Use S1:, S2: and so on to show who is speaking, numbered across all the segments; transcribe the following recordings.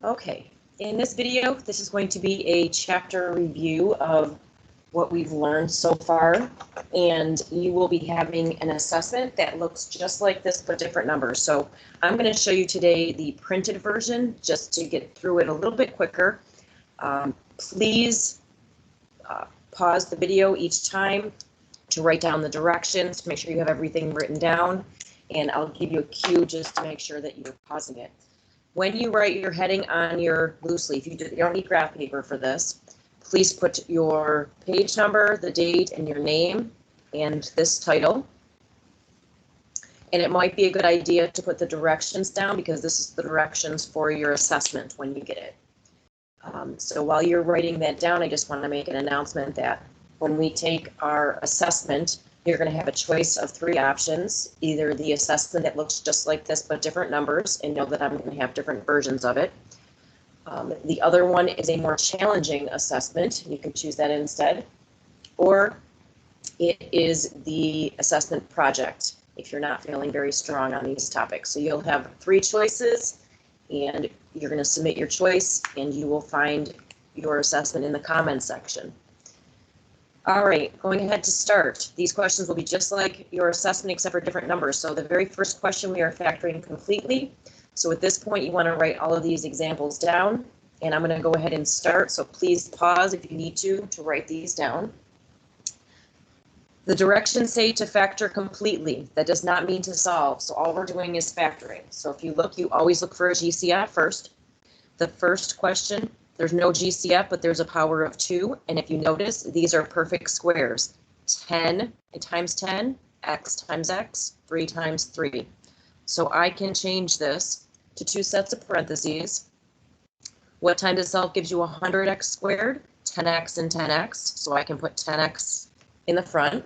S1: Okay, in this video, this is going to be a chapter review of what we've learned so far, and you will be having an assessment that looks just like this but different numbers. So I'm going to show you today the printed version just to get through it a little bit quicker. Please pause the video each time to write down the directions, to make sure you have everything written down, and I'll give you a cue just to make sure that you're pausing it. When you write your heading on your loose leaf, you don't need graph paper for this. Please put your page number, the date, and your name, and this title. And it might be a good idea to put the directions down because this is the directions for your assessment when you get it. So while you're writing that down, I just want to make an announcement that when we take our assessment, you're going to have a choice of 3 options, either the assessment that looks just like this but different numbers, and know that I'm going to have different versions of it. The other one is a more challenging assessment. You can choose that instead. Or it is the assessment project if you're not feeling very strong on these topics. So you'll have 3 choices, and you're going to submit your choice, and you will find your assessment in the comments section. All right, going ahead to start. These questions will be just like your assessment except for different numbers. So the very first question we are factoring completely. So at this point, you want to write all of these examples down, and I'm going to go ahead and start. So please pause if you need to write these down. The directions say to factor completely. That does not mean to solve. So all we're doing is factoring. So if you look, you always look for a GCF first. The first question, there's no GCF, but there's a power of 2. And if you notice, these are perfect squares. 10 times 10, x times x, 3 times 3. So I can change this to 2 sets of parentheses. What times itself gives you 100x squared? 10x and 10x. So I can put 10x in the front.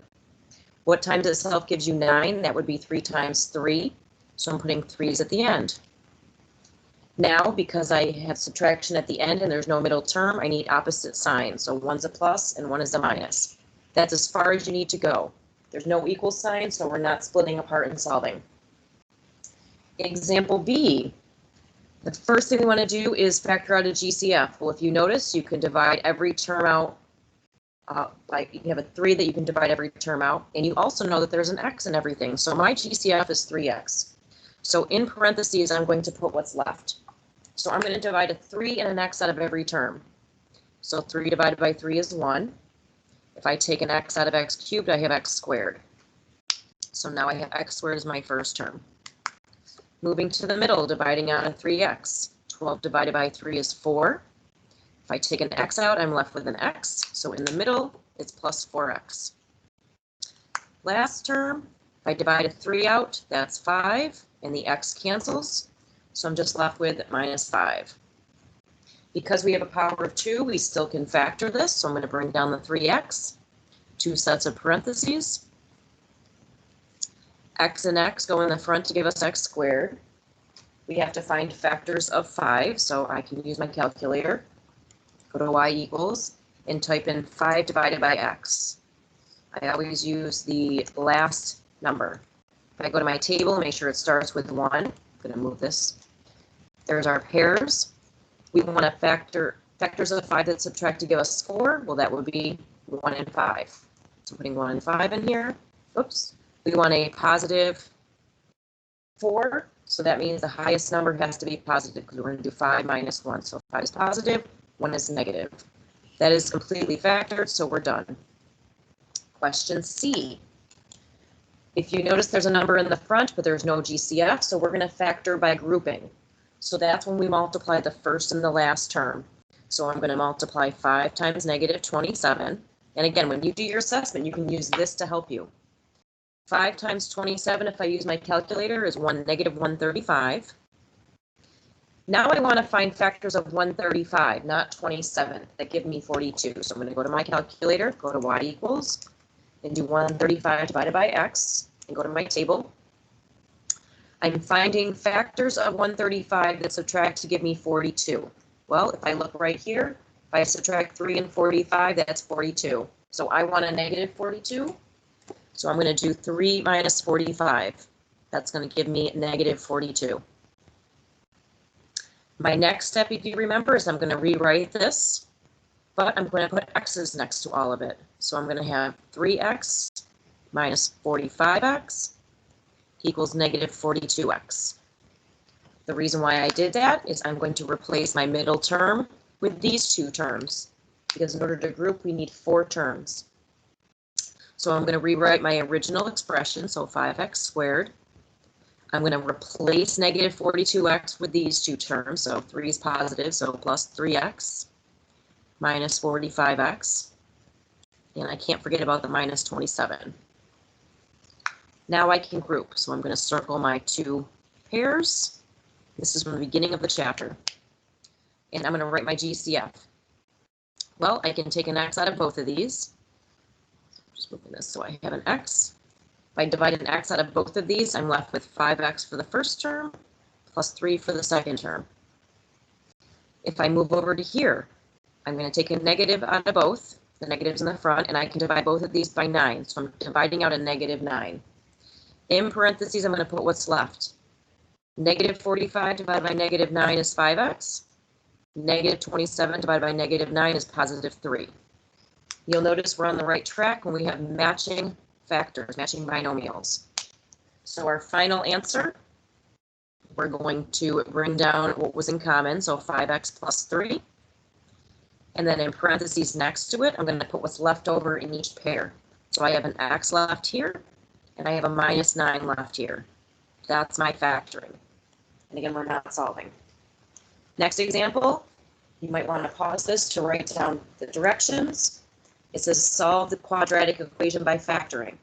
S1: What times itself gives you 9? That would be 3 times 3. So I'm putting 3's at the end. Now, because I have subtraction at the end and there's no middle term, I need opposite signs. So one's a plus and one is a minus. That's as far as you need to go. There's no equal sign, so we're not splitting apart and solving. Example B. The first thing we want to do is factor out a GCF. Well, if you notice, you can divide every term out. You have a 3 that you can divide every term out. And you also know that there's an x in everything. So my GCF is 3x. So in parentheses, I'm going to put what's left. So I'm going to divide a 3 and an x out of every term. So 3 divided by 3 is 1. If I take an x out of x cubed, I have x squared. So now I have x squared as my first term. Moving to the middle, dividing out a 3x. 12 divided by 3 is 4. If I take an x out, I'm left with an x. So in the middle, it's plus 4x. Last term, if I divide a 3 out, that's 5, and the x cancels. So I'm just left with minus 5. Because we have a power of 2, we still can factor this. So I'm going to bring down the 3x, 2 sets of parentheses. X and x go in the front to give us x squared. We have to find factors of 5, so I can use my calculator. Go to y equals and type in 5 divided by x. I always use the last number. If I go to my table, make sure it starts with 1. I'm going to move this. There's our pairs. We want to factor factors of 5 that subtract to give us 4. Well, that would be 1 and 5. So putting 1 and 5 in here. Oops. We want a positive 4. So that means the highest number has to be positive because we're going to do 5 minus 1. So 5 is positive, 1 is negative. That is completely factored, so we're done. Question C. If you notice, there's a number in the front, but there's no GCF, so we're going to factor by grouping. So that's when we multiply the first and the last term. So I'm going to multiply 5 times negative 27. And again, when you do your assessment, you can use this to help you. 5 times 27, if I use my calculator, is negative 135. Now I want to find factors of 135, not 27, that give me 42. So I'm going to go to my calculator, go to y equals, and do 135 divided by x, and go to my table. I'm finding factors of 135 that subtract to give me 42. Well, if I look right here, if I subtract 3 and 45, that's 42. So I want a negative 42. So I'm going to do 3 minus 45. That's going to give me negative 42. My next step, if you remember, is I'm going to rewrite this, but I'm going to put x's next to all of it. So I'm going to have 3x minus 45x equals negative 42x. The reason why I did that is I'm going to replace my middle term with these two terms, because in order to group, we need 4 terms. So I'm going to rewrite my original expression, so 5x squared. I'm going to replace negative 42x with these two terms, so 3 is positive, so plus 3x minus 45x. And I can't forget about the minus 27. Now I can group, so I'm going to circle my 2 pairs. This is from the beginning of the chapter. And I'm going to write my GCF. Well, I can take an x out of both of these. Just moving this so I have an x. If I divide an x out of both of these, I'm left with 5x for the first term plus 3 for the second term. If I move over to here, I'm going to take a negative out of both, the negatives in the front, and I can divide both of these by 9. So I'm dividing out a negative 9. In parentheses, I'm going to put what's left. Negative 45 divided by negative 9 is 5x. Negative 27 divided by negative 9 is positive 3. You'll notice we're on the right track when we have matching factors, matching binomials. So our final answer, we're going to bring down what was in common, so 5x plus 3. And then in parentheses next to it, I'm going to put what's left over in each pair. So I have an x left here, and I have a minus 9 left here. That's my factoring. And again, we're not solving. Next example, you might want to pause this to write down the directions. It says solve the quadratic equation by factoring.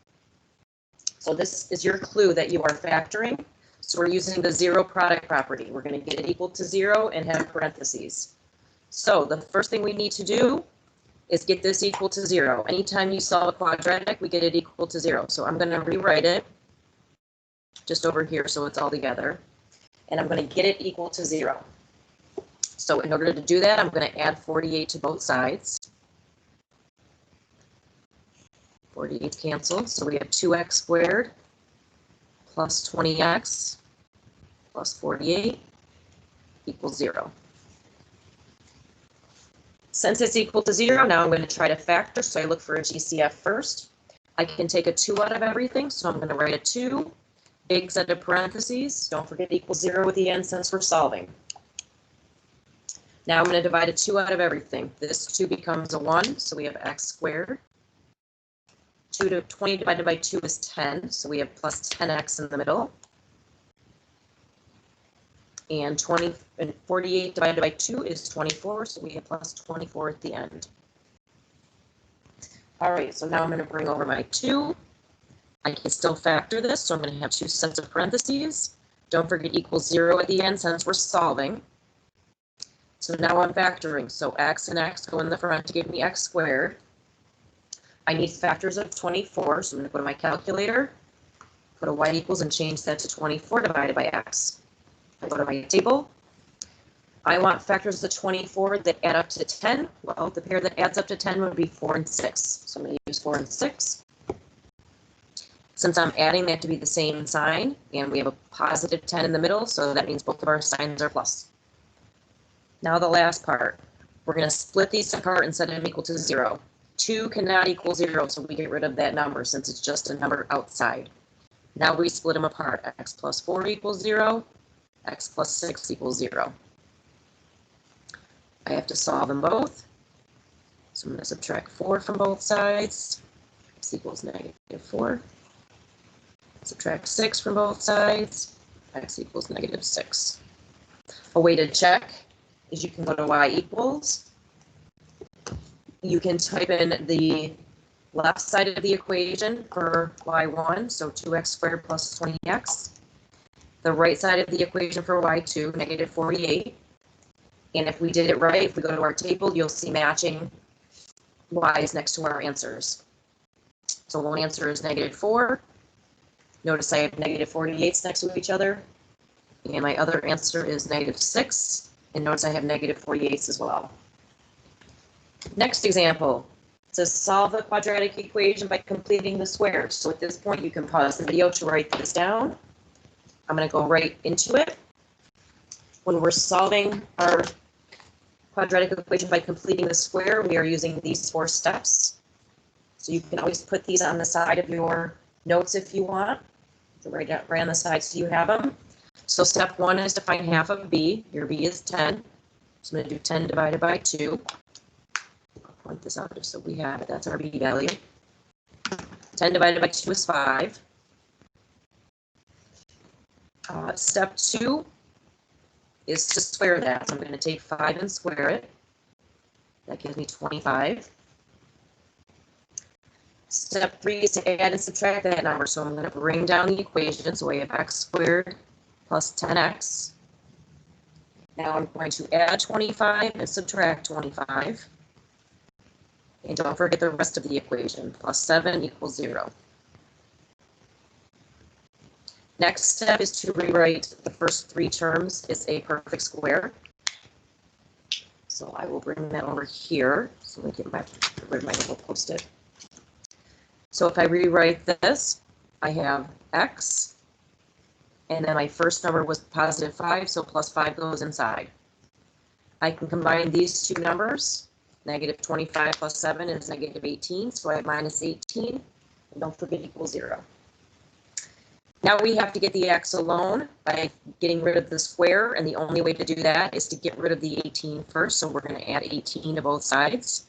S1: So this is your clue that you are factoring. So we're using the zero product property. We're going to get it equal to 0 and have parentheses. So the first thing we need to do is get this equal to 0. Anytime you solve a quadratic, we get it equal to 0. So I'm going to rewrite it just over here so it's all together. And I'm going to get it equal to 0. So in order to do that, I'm going to add 48 to both sides. 48 cancel, so we have 2x squared plus 20x plus 48 equals 0. Since it's equal to 0, now I'm going to try to factor, so I look for a GCF first. I can take a 2 out of everything, so I'm going to write a 2, big set of parentheses. Don't forget equals 0 at the end since we're solving. Now I'm going to divide a 2 out of everything. This 2 becomes a 1, so we have x squared. 20 divided by 2 is 10, so we have plus 10x in the middle. And 48 divided by 2 is 24, so we have plus 24 at the end. All right, so now I'm going to bring over my 2. I can still factor this, so I'm going to have 2 sets of parentheses. Don't forget equals 0 at the end since we're solving. So now I'm factoring, so x and x go in the front to give me x squared. I need factors of 24, so I'm going to go to my calculator, put a y equals and change that to 24 divided by x. I go to my table. I want factors of 24 that add up to 10. Well, the pair that adds up to 10 would be 4 and 6. So I'm going to use 4 and 6. Since I'm adding, they have to be the same sign, and we have a positive 10 in the middle, so that means both of our signs are plus. Now the last part. We're going to split these apart and set them equal to 0. 2 cannot equal 0, so we get rid of that number since it's just a number outside. Now we split them apart. X plus 4 equals 0. X plus 6 equals 0. I have to solve them both. So I'm going to subtract 4 from both sides. X equals negative 4. Subtract 6 from both sides. X equals negative 6. A way to check is you can go to y equals. You can type in the left side of the equation for y1, so 2x squared plus 20x. The right side of the equation for y2, negative 48. And if we did it right, if we go to our table, you'll see matching y's next to our answers. So one answer is negative 4. Notice I have negative 48s next to each other. And my other answer is negative 6. And notice I have negative 48s as well. Next example, it says solve the quadratic equation by completing the squares. So at this point, you can pause the video to write this down. I'm going to go right into it. When we're solving our quadratic equation by completing the square, we are using these 4 steps. So you can always put these on the side of your notes if you want. So right on the side so you have them. So step 1 is to find half of b. Your b is 10. So I'm going to do 10 divided by 2. I'll point this out just so we have it. That's our b value. 10 divided by 2 is 5. Step 2 is to square that. So I'm going to take 5 and square it. That gives me 25. Step 3 is to add and subtract that number. So I'm going to bring down the equation. So we have x squared plus 10x. Now I'm going to add 25 and subtract 25. And don't forget the rest of the equation. Plus 7 equals 0. Next step is to rewrite the first 3 terms as a perfect square. So I will bring that over here. So let me get my little post-it. So if I rewrite this, I have x, and then my first number was positive 5, so plus 5 goes inside. I can combine these 2 numbers. Negative 25 plus 7 is negative 18, so I have minus 18, and don't forget equals 0. Now we have to get the x alone by getting rid of the square, and the only way to do that is to get rid of the 18 first, so we're going to add 18 to both sides.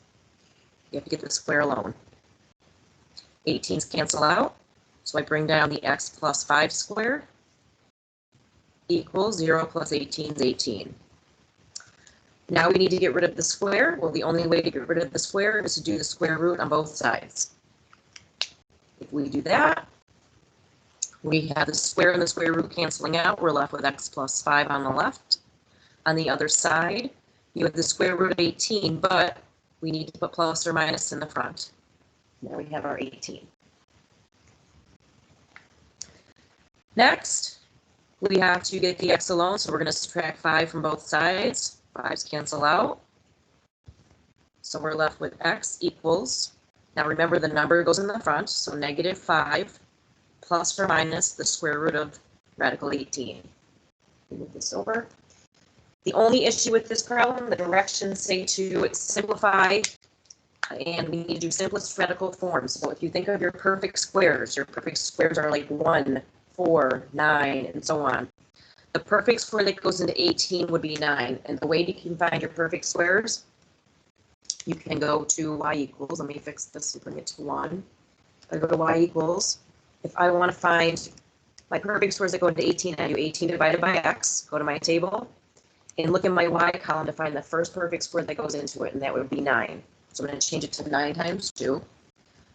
S1: You have to get the square alone. 18s cancel out, so I bring down the x plus 5 squared equals 0 plus 18 is 18. Now we need to get rid of the square. Well, the only way to get rid of the square is to do the square root on both sides. If we do that, we have the square and the square root canceling out. We're left with x plus 5 on the left. On the other side, you have the square root of 18, but we need to put plus or minus in the front. Now we have our 18. Next, we have to get the x alone, so we're going to subtract 5 from both sides. 5's cancel out. So we're left with x equals, now remember the number goes in the front, so negative 5 plus or minus the square root of radical 18. Move this over. The only issue with this problem, the directions say to simplify, and we need to do simplest radical forms. So if you think of your perfect squares are like 1, 4, 9, and so on. The perfect square that goes into 18 would be 9. And the way you can find your perfect squares, you can go to y equals. Let me fix this and bring it to 1. I go to y equals. If I want to find my perfect squares that go into 18, I do 18 divided by x, go to my table, and look in my y column to find the first perfect square that goes into it, and that would be 9. So I'm going to change it to 9 times 2.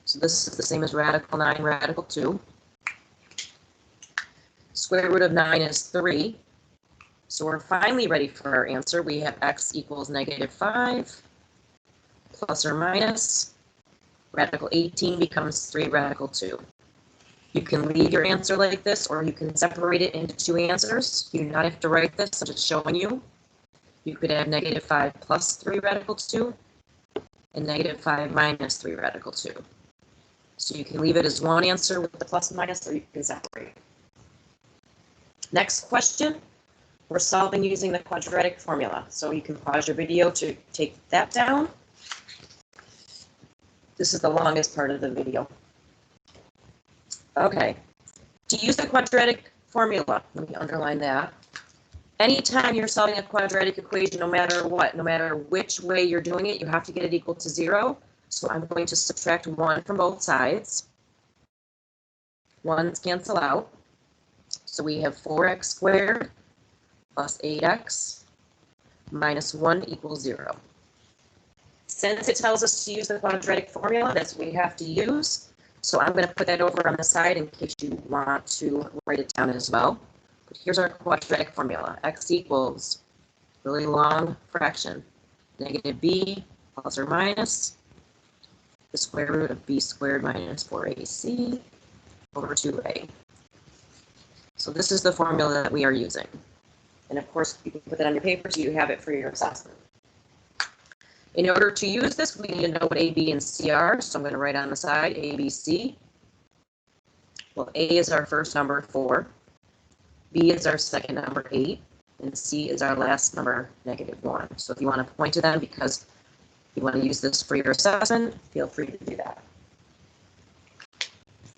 S1: So this is the same as radical 9, radical 2. Square root of 9 is 3. So we're finally ready for our answer. We have x equals negative 5 plus or minus. Radical 18 becomes 3 radical 2. You can leave your answer like this, or you can separate it into 2 answers. You do not have to write this, I'm just showing you. You could have negative 5 plus 3 radical 2 and negative 5 minus 3 radical 2. So you can leave it as one answer with the plus and minus, or you can separate. Next question, we're solving using the quadratic formula. So you can pause your video to take that down. This is the longest part of the video. Okay, to use the quadratic formula, let me underline that. Anytime you're solving a quadratic equation, no matter what, no matter which way you're doing it, you have to get it equal to 0. So I'm going to subtract 1 from both sides. 1's cancel out. So we have 4x squared plus 8x minus 1 equals 0. Since it tells us to use the quadratic formula, that's what we have to use. So I'm going to put that over on the side in case you want to write it down as well. But here's our quadratic formula. X equals, really long fraction, negative b plus or minus the square root of b squared minus 4ac over 2a. So this is the formula that we are using. And of course, you can put that on your paper so you have it for your assessment. In order to use this, we need to know what A, B, and C are. So I'm going to write on the side A, B, C. Well, A is our first number, 4. B is our second number, 8. and C is our last number, -1. So if you want to point to them because you want to use this for your assessment, feel free to do that.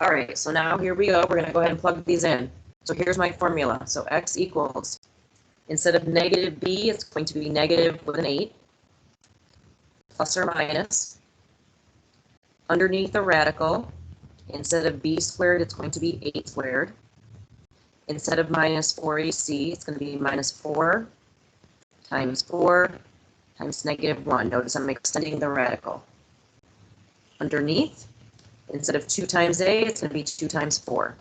S1: All right, so now here we go. We're going to go ahead and plug these in. So here's my formula. So x equals, instead of -b, it's going to be negative with an 8, plus or minus. Underneath the radical, instead of b squared, it's going to be 8 squared. Instead of minus 4ac, it's going to be minus 4 times 4 times -1. Notice I'm extending the radical. Underneath, instead of 2 times a, it's going to be 2 times 4.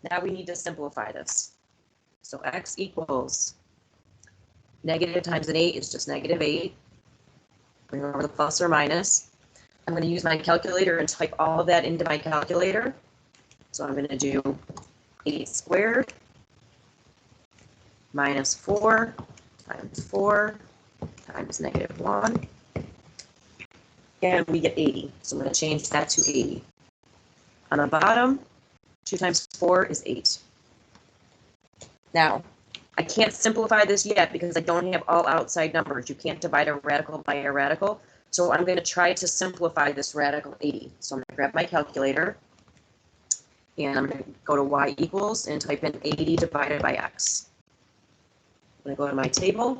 S1: Now we need to simplify this. So x equals negative times an 8 is just -8. Bring over the plus or minus. I'm going to use my calculator and type all of that into my calculator. So I'm going to do 8 squared minus 4 times 4 times -1. And we get 80. So I'm going to change that to 80. On the bottom, 2 times 4 is 8. Now, I can't simplify this yet because I don't have all outside numbers. You can't divide a radical by a radical. So I'm going to try to simplify this radical 80. So I'm going to grab my calculator. And I'm going to go to y equals and type in 80 divided by x. I'm going to go to my table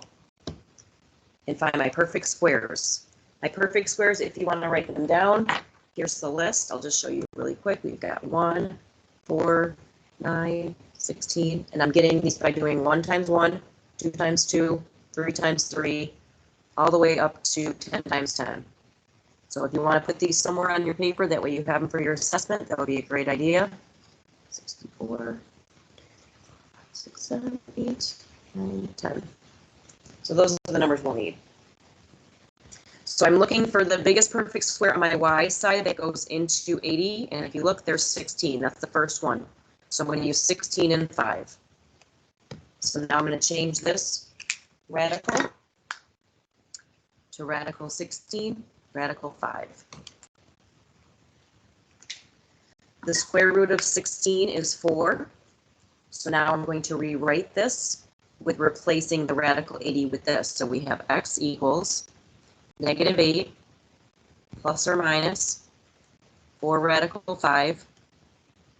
S1: and find my perfect squares. My perfect squares, if you want to write them down, here's the list. I'll just show you really quick. We've got 1, 4, 9, 16, and I'm getting these by doing 1 times 1, 2 times 2, 3 times 3, all the way up to 10 times 10. So if you want to put these somewhere on your paper, that way you have them for your assessment, that would be a great idea. 64, 6, 7, 8, 9, 10. So those are the numbers we'll need. So I'm looking for the biggest perfect square on my y side that goes into 80, and if you look, there's 16. That's the first one. So I'm going to use 16 and 5. So now I'm going to change this radical to radical 16, radical 5. The square root of 16 is 4. So now I'm going to rewrite this with replacing the radical 80 with this. So we have x equals -8 plus or minus 4 radical 5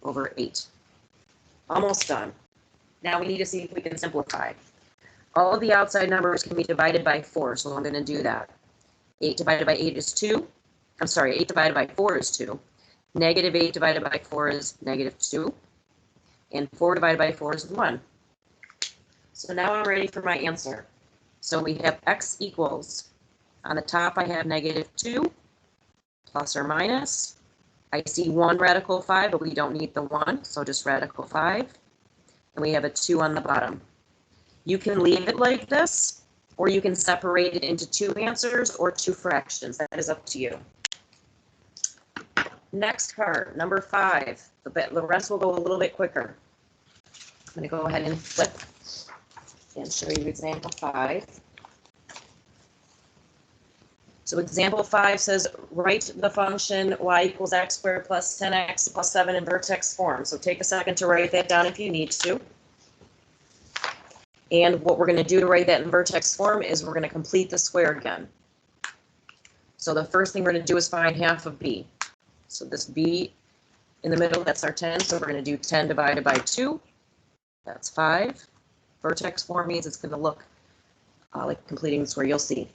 S1: over 8. Almost done. Now we need to see if we can simplify. All of the outside numbers can be divided by 4, so I'm going to do that. 8 divided by 8 is 2. I'm sorry, 8 divided by 4 is 2. -8 divided by 4 is -2. And 4 divided by 4 is 1. So now I'm ready for my answer. So we have x equals, on the top I have -2 plus or minus. I see 1 radical 5, but we don't need the 1, so just radical 5. And we have a 2 on the bottom. You can leave it like this, or you can separate it into 2 answers or 2 fractions. That is up to you. Next part, number 5. The rest will go a little bit quicker. I'm going to go ahead and flip and show you example 5. So example 5 says, write the function y equals x squared plus 10x plus 7 in vertex form. So take a second to write that down if you need to. And what we're going to do to write that in vertex form is we're going to complete the square again. So the first thing we're going to do is find half of b. So this b in the middle, that's our 10. So we're going to do 10 divided by 2. That's 5. Vertex form means it's going to look like completing the square. You'll see.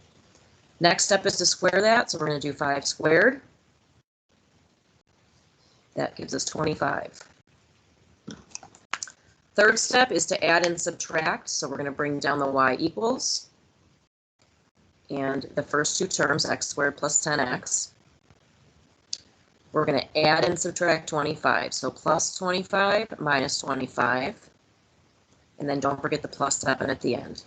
S1: Next step is to square that, so we're going to do 5 squared. That gives us 25. Third step is to add and subtract, so we're going to bring down the y equals. And the first 2 terms, x squared plus 10x. We're going to add and subtract 25, so plus 25 minus 25. And then don't forget the plus 7 at the end.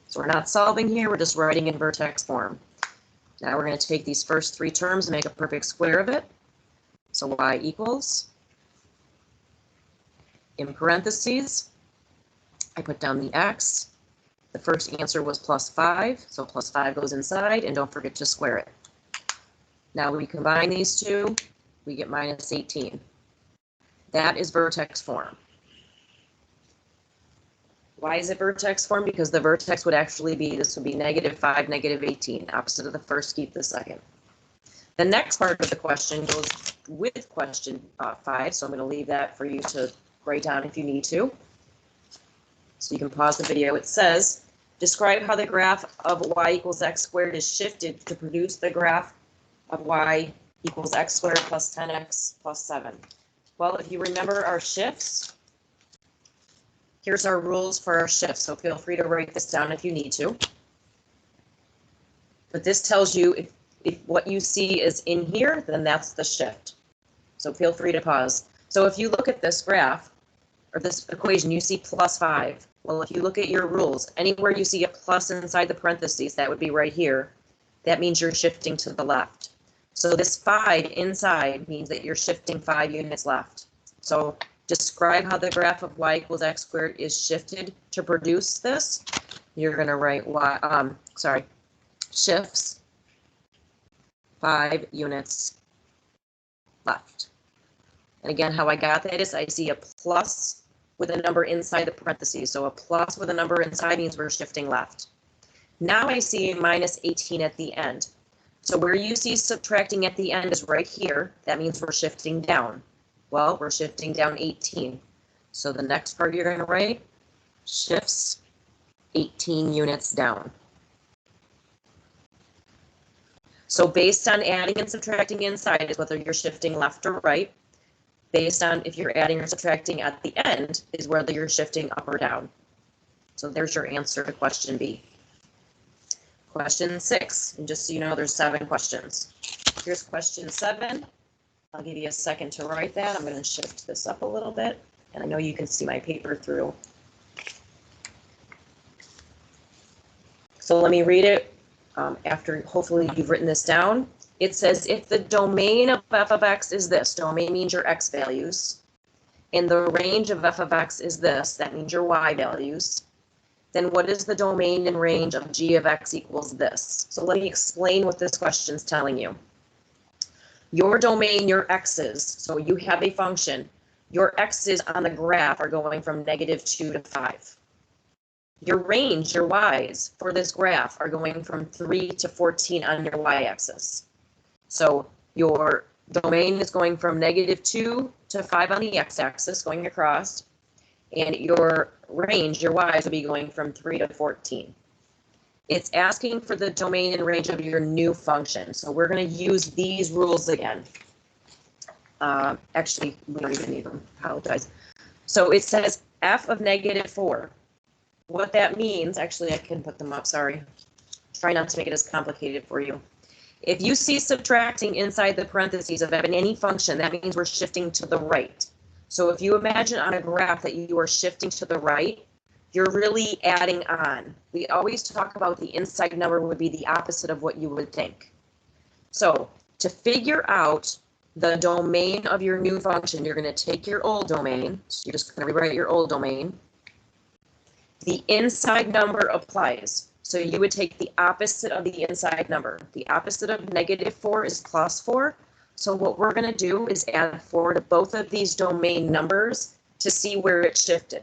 S1: So we're not solving here, we're just writing in vertex form. Now we're going to take these first 3 terms and make a perfect square of it. So y equals, in parentheses, I put down the x. The first answer was plus 5, so plus 5 goes inside, and don't forget to square it. Now we combine these 2, we get minus 18. That is vertex form. Why is it vertex form? Because the vertex would actually be, this would be -5, -18, opposite of the first, keep the second. The next part of the question goes with question 5, so I'm going to leave that for you to write down if you need to. So you can pause the video. It says, describe how the graph of y equals x squared is shifted to produce the graph of y equals x squared plus 10x plus 7. Well, if you remember our shifts, here's our rules for our shifts, so feel free to write this down if you need to. But this tells you if what you see is in here, then that's the shift. So feel free to pause. So if you look at this graph, or this equation, you see +5. Well, if you look at your rules, anywhere you see a plus inside the parentheses, that would be right here. That means you're shifting to the left. So this 5 inside means that you're shifting 5 units left. So describe how the graph of y equals x squared is shifted to produce this. You're going to write shifts 5 units left. And again, how I got that is I see a plus with a number inside the parentheses. So a plus with a number inside means we're shifting left. Now I see -18 at the end. So where you see subtracting at the end is right here. That means we're shifting down. Well, we're shifting down 18. So the next part you're going to write, shifts 18 units down. So based on adding and subtracting inside is whether you're shifting left or right. Based on if you're adding or subtracting at the end is whether you're shifting up or down. So there's your answer to question B. Question 6, and just so you know, there's 7 questions. Here's question 7. I'll give you a second to write that. I'm going to shift this up a little bit, and I know you can see my paper through. So let me read it after hopefully you've written this down. It says, if the domain of f of x is this, domain means your x values, and the range of f of x is this, that means your y values, then what is the domain and range of g of x equals this? So let me explain what this question is telling you. Your domain, your x's, so you have a function, your x's on the graph are going from -2 to 5. Your range, your y's, for this graph are going from 3 to 14 on your y-axis. So your domain is going from -2 to 5 on the x-axis, going across, and your range, your y's, will be going from 3 to 14. It's asking for the domain and range of your new function. So we're going to use these rules again. Actually, we don't even need them. Apologize. So it says f of -4. What that means, actually, I can put them up, sorry. Try not to make it as complicated for you. If you see subtracting inside the parentheses of any function, that means we're shifting to the right. So if you imagine on a graph that you are shifting to the right, you're really adding on. We always talk about the inside number would be the opposite of what you would think. So to figure out the domain of your new function, you're going to take your old domain. So you're just going to rewrite your old domain. The inside number applies. So you would take the opposite of the inside number. The opposite of -4 is +4. So what we're going to do is add 4 to both of these domain numbers to see where it shifted.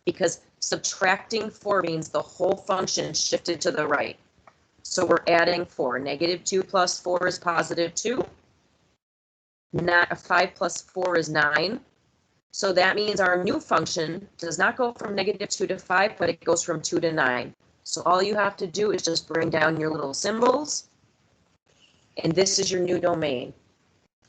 S1: Because subtracting 4 means the whole function shifted to the right. So we're adding 4. -2 plus 4 is +2. 5 plus 4 is 9. So that means our new function does not go from -2 to 5, but it goes from 2 to 9. So all you have to do is just bring down your little symbols, and this is your new domain.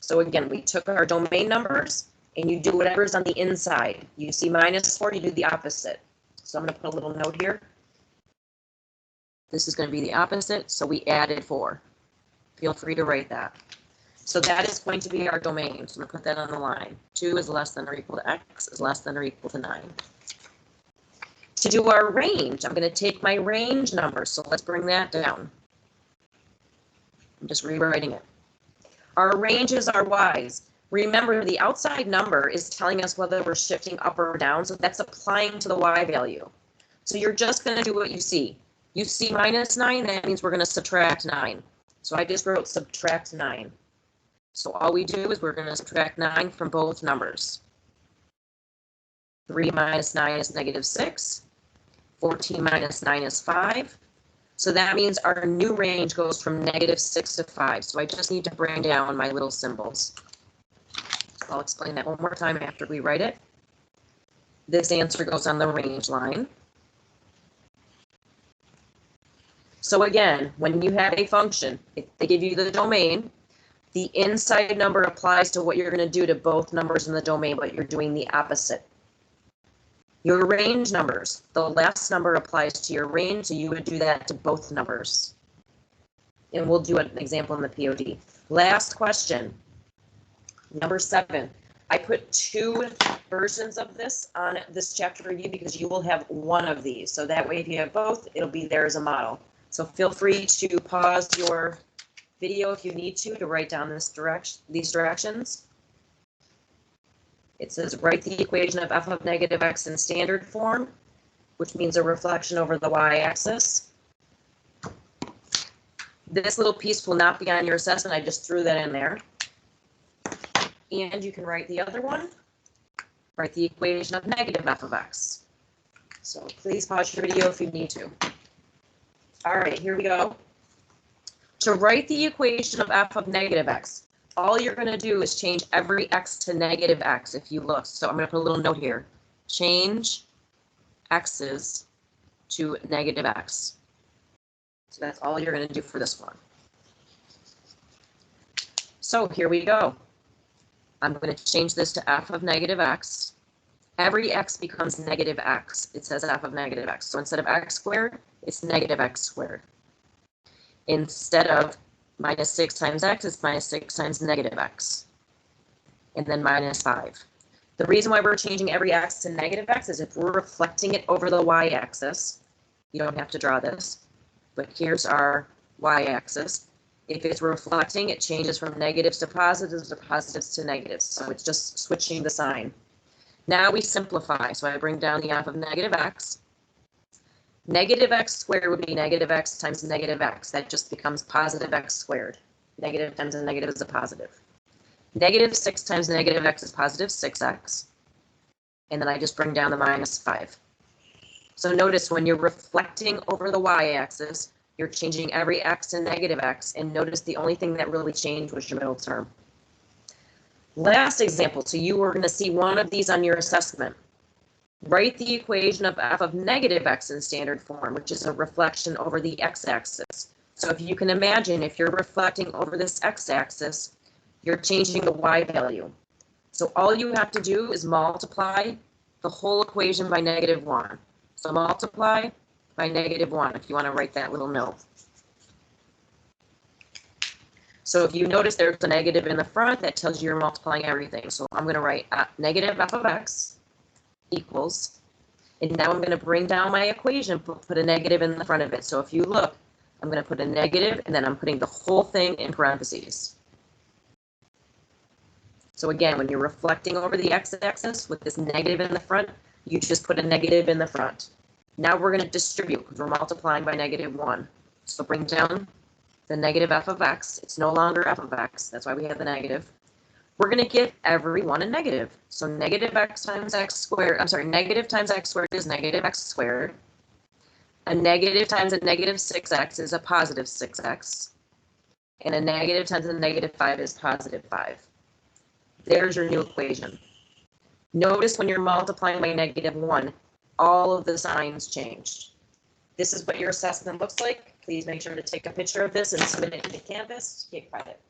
S1: So again, we took our domain numbers, and you do whatever's on the inside. You see -4, you do the opposite. So I'm going to put a little note here. This is going to be the opposite, so we added 4. Feel free to write that. So that is going to be our domain. So I'm going to put that on the line. 2 is less than or equal to x is less than or equal to 9. To do our range, I'm going to take my range number. So let's bring that down. I'm just rewriting it. Our range is our y's. Remember, the outside number is telling us whether we're shifting up or down. So that's applying to the y value. So you're just going to do what you see. You see -9, that means we're going to subtract 9. So I just wrote subtract 9. So all we do is we're going to subtract 9 from both numbers. 3 minus 9 is -6. 14 minus 9 is 5. So that means our new range goes from -6 to 5. So I just need to bring down my little symbols. I'll explain that one more time after we write it. This answer goes on the range line. So again, when you have a function, if they give you the domain, the inside number applies to what you're going to do to both numbers in the domain, but you're doing the opposite. Your range numbers, the last number applies to your range, so you would do that to both numbers. And we'll do an example in the POD. Last question, number 7. I put 2 versions of this on this chapter review because you will have one of these. So that way, if you have both, it'll be there as a model. So feel free to pause your video if you need to write down these directions. It says write the equation of f of negative x in standard form, which means a reflection over the y-axis. This little piece will not be on your assessment. I just threw that in there. And you can write the other one. Write the equation of negative f of x. So please pause your video if you need to. All right, here we go. To write the equation of f of negative x, all you're going to do is change every x to negative x if you look. So I'm going to put a little note here. Change x's to negative x. So that's all you're going to do for this one. So here we go. I'm going to change this to f of negative x. Every x becomes negative x. It says f of negative x. So instead of x squared, it's negative x squared. Instead of minus 6 times x, it's minus 6 times negative x. And then minus 5. The reason why we're changing every x to negative x is if we're reflecting it over the y-axis. You don't have to draw this, but here's our y-axis. If it's reflecting, it changes from negatives to positives to negatives. So it's just switching the sign. Now we simplify. So I bring down the f of negative x. Negative x squared would be negative x times negative x. That just becomes positive x squared. Negative times a negative is a positive. Negative 6 times negative x is positive 6x. And then I just bring down the minus 5. So notice when you're reflecting over the y-axis, you're changing every x to negative x. And notice the only thing that really changed was your middle term. Last example. So you were going to see one of these on your assessment. Write the equation of f of negative x in standard form, which is a reflection over the x-axis. So if you can imagine, if you're reflecting over this x-axis, you're changing the y value. So all you have to do is multiply the whole equation by -1. So multiply by -1 if you want to write that little note. So if you notice there's a negative in the front, that tells you you're multiplying everything. So I'm going to write negative f of x equals, and now I'm going to bring down my equation, put a negative in the front of it. So if you look, I'm going to put a negative, and then I'm putting the whole thing in parentheses. So again, when you're reflecting over the x-axis with this negative in the front, you just put a negative in the front. Now we're going to distribute because we're multiplying by -1. So bring down the negative f of x. It's no longer f of x. That's why we have the negative. We're going to give every one a negative. So negative x times x squared, negative times x squared is negative x squared. A negative times a negative 6x is a positive 6x. And a negative times a negative 5 is positive 5. There's your new equation. Notice when you're multiplying by -1, all of the signs changed. This is what your assessment looks like. Please make sure to take a picture of this and submit it to Canvas. Take credit.